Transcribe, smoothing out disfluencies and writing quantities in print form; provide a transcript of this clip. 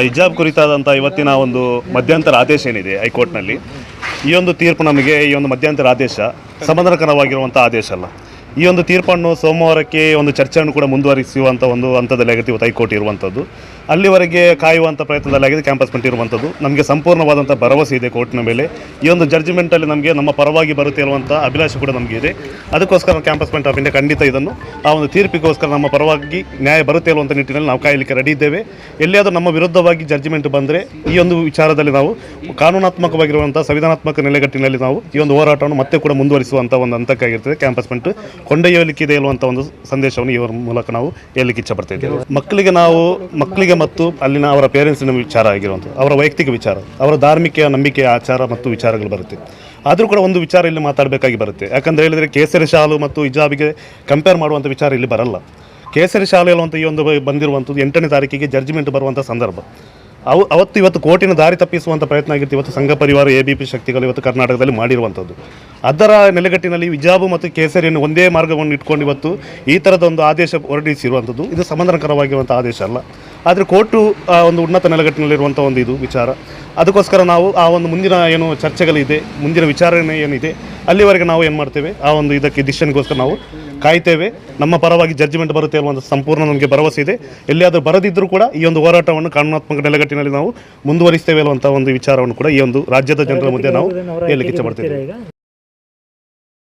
ಹಿಜಾಬ್ ಕುರಿತಾದಂಥ ಇವತ್ತಿನ ಒಂದು ಮಧ್ಯಂತರ ಆದೇಶ ಏನಿದೆ ಹೈಕೋರ್ಟ್ನಲ್ಲಿ, ಈ ಒಂದು ತೀರ್ಪು ನಮಗೆ ಈ ಒಂದು ಮಧ್ಯಂತರ ಆದೇಶ ಸಮಾಧಾನಕರವಾಗಿರುವಂಥ ಆದೇಶ ಅಲ್ಲ. ಈ ಒಂದು ತೀರ್ಪನ್ನು ಸೋಮವಾರಕ್ಕೆ ಒಂದು ಚರ್ಚೆಯನ್ನು ಕೂಡ ಮುಂದುವರಿಸುವಂಥ ಒಂದು ಹಂತದಲ್ಲಿ ಆಗುತ್ತೆ ಇವತ್ತು ಹೈಕೋರ್ಟ್ ಇರುವಂಥದ್ದು. ಅಲ್ಲಿವರೆಗೆ ಕಾಯುವಂಥ ಪ್ರಯತ್ನದಲ್ಲಿ ಆಗಿದೆ ಕ್ಯಾಂಪಸ್ ಮೆಂಟ್ ಇರುವಂಥದ್ದು. ನಮಗೆ ಸಂಪೂರ್ಣವಾದಂಥ ಭರವಸೆ ಇದೆ ಕೋರ್ಟ್ನ ಮೇಲೆ. ಈ ಒಂದು ಜಡ್ಜ್ಮೆಂಟಲ್ಲಿ ನಮಗೆ ನಮ್ಮ ಪರವಾಗಿ ಬರುತ್ತೆ ಇರುವಂಥ ಅಭಿಲಾಷೆ ಕೂಡ ನಮಗೆ ಇದೆ. ಅದಕ್ಕೋಸ್ಕರ ಕ್ಯಾಂಪಸ್ ಮೆಂಟ್ ಆಫ್ ಇಂಡಿಯಾ ಖಂಡಿತ ಇದನ್ನು ಆ ಒಂದು ತೀರ್ಪಿಗೋಸ್ಕರ ನಮ್ಮ ಪರವಾಗಿ ನ್ಯಾಯ ಬರುತ್ತೆ ಇರುವಂಥ ನಿಟ್ಟಿನಲ್ಲಿ ನಾವು ಕಾಯಲಿಕ್ಕೆ ರೆಡಿ ಇದ್ದೇವೆ. ಎಲ್ಲಿಯಾದರೂ ನಮ್ಮ ವಿರುದ್ಧವಾಗಿ ಜಡ್ಜ್ಮೆಂಟ್ ಬಂದರೆ ಈ ಒಂದು ವಿಚಾರದಲ್ಲಿ ನಾವು ಕಾನೂನಾತ್ಮಕವಾಗಿರುವಂಥ ಸಂವಿಧಾನಾತ್ಮಕ ನೆಲೆಗಟ್ಟಿನಲ್ಲಿ ನಾವು ಈ ಒಂದು ಹೋರಾಟವನ್ನು ಮತ್ತೆ ಕೂಡ ಮುಂದುವರಿಸುವಂಥ ಒಂದು ಹಂತಕ್ಕಾಗಿರ್ತದೆ. ಕ್ಯಾಂಪಸ್ ಮೆಂಟ್ ಕೊಂಡೊಯ್ಯಲಿಕ್ಕಿದೆ ಇರುವಂಥ ಒಂದು ಸಂದೇಶವನ್ನು ಇವರ ಮೂಲಕ ನಾವು ಹೇಳಲಿಕ್ಕೆ ಇಚ್ಛಪಡ್ತಾ ಇದ್ದೇವೆ. ಮಕ್ಕಳಿಗೆ ಮತ್ತು ಅಲ್ಲಿನ ಅವರ ಪೇರೆಂಟ್ಸಿನ ವಿಚಾರ ಆಗಿರುವಂಥದ್ದು, ಅವರ ವೈಯಕ್ತಿಕ ವಿಚಾರ, ಅವರ ಧಾರ್ಮಿಕ ನಂಬಿಕೆ ಆಚಾರ ಮತ್ತು ವಿಚಾರಗಳು ಬರುತ್ತೆ. ಆದರೂ ಕೂಡ ಒಂದು ವಿಚಾರ ಇಲ್ಲಿ ಮಾತಾಡಬೇಕಾಗಿ ಬರುತ್ತೆ. ಯಾಕಂದರೆ ಹೇಳಿದರೆ ಕೇಸರಿ ಶಾಲು ಮತ್ತು ಹಿಜಾಬಿಗೆ ಕಂಪೇರ್ ಮಾಡುವಂಥ ವಿಚಾರ ಇಲ್ಲಿ ಬರಲ್ಲ. ಕೇಸರಿ ಶಾಲು ಹೇಳುವಂಥ ಈ ಒಂದು ಬಂದಿರುವಂಥದ್ದು 8ನೇ ತಾರೀಕಿಗೆ ಜಡ್ಜ್ಮೆಂಟ್ ಬರುವಂಥ ಸಂದರ್ಭ. ಇವತ್ತು ಕೋರ್ಟಿನ ದಾರಿ ತಪ್ಪಿಸುವಂಥ ಪ್ರಯತ್ನ ಆಗಿರುತ್ತೆ ಇವತ್ತು ಸಂಘ ಪರಿವಾರ ABP ಶಕ್ತಿಗಳು ಇವತ್ತು ಕರ್ನಾಟಕದಲ್ಲಿ ಮಾಡಿರುವಂಥದ್ದು. ಅದರ ನೆಲೆಗಟ್ಟಿನಲ್ಲಿ ಹಿಜಾಬು ಮತ್ತು ಕೇಸರಿಯನ್ನು ಒಂದೇ ಮಾರ್ಗವನ್ನು ಇಟ್ಕೊಂಡು ಇವತ್ತು ಈ ಥರದ ಒಂದು ಆದೇಶ ಹೊರಡಿಸಿರುವಂಥದ್ದು ಇದು ಸಮಾಧಾನಕರವಾಗಿರುವಂಥ ಆದೇಶ ಅಲ್ಲ. ಆದರೆ ಕೋರ್ಟು ಒಂದು ಉನ್ನತ ನೆಲೆಗಟ್ಟಿನಲ್ಲಿರುವಂಥ ಒಂದು ಇದು ವಿಚಾರ. ಅದಕ್ಕೋಸ್ಕರ ನಾವು ಆ ಒಂದು ಮುಂದಿನ ಏನು ಚರ್ಚೆಗಳಿದೆ, ಮುಂದಿನ ವಿಚಾರಣೆ ಏನಿದೆ ಅಲ್ಲಿವರೆಗೆ ನಾವು ಏನು ಮಾಡ್ತೇವೆ, ಆ ಒಂದು ಇದಕ್ಕೆ ಡಿಸಿಷನ್ಗೋಸ್ಕರ ನಾವು ಕಾಯ್ತೇವೆ. ನಮ್ಮ ಪರವಾಗಿ ಜಡ್ಜ್ಮೆಂಟ್ ಬರುತ್ತೆ ಅನ್ನುವಂಥ ಸಂಪೂರ್ಣ ನಮಗೆ ಭರವಸೆ ಇದೆ. ಎಲ್ಲಿಯಾದರೂ ಬರದಿದ್ದರೂ ಕೂಡ ಈ ಒಂದು ಹೋರಾಟವನ್ನು ಕಾನೂನಾತ್ಮಕ ನೆಲೆಗಟ್ಟಿನಲ್ಲಿ ನಾವು ಮುಂದುವರಿಸ್ತೇವೆ ಅನ್ನುವಂಥ ಒಂದು ವಿಚಾರವನ್ನು ಕೂಡ ಈ ಒಂದು ರಾಜ್ಯದ ಜನರ ಮುಂದೆ ನಾವು ಹೇಳಲಿಕ್ಕೆ ಇಚ್ಛಪಡ್ತೇವೆ.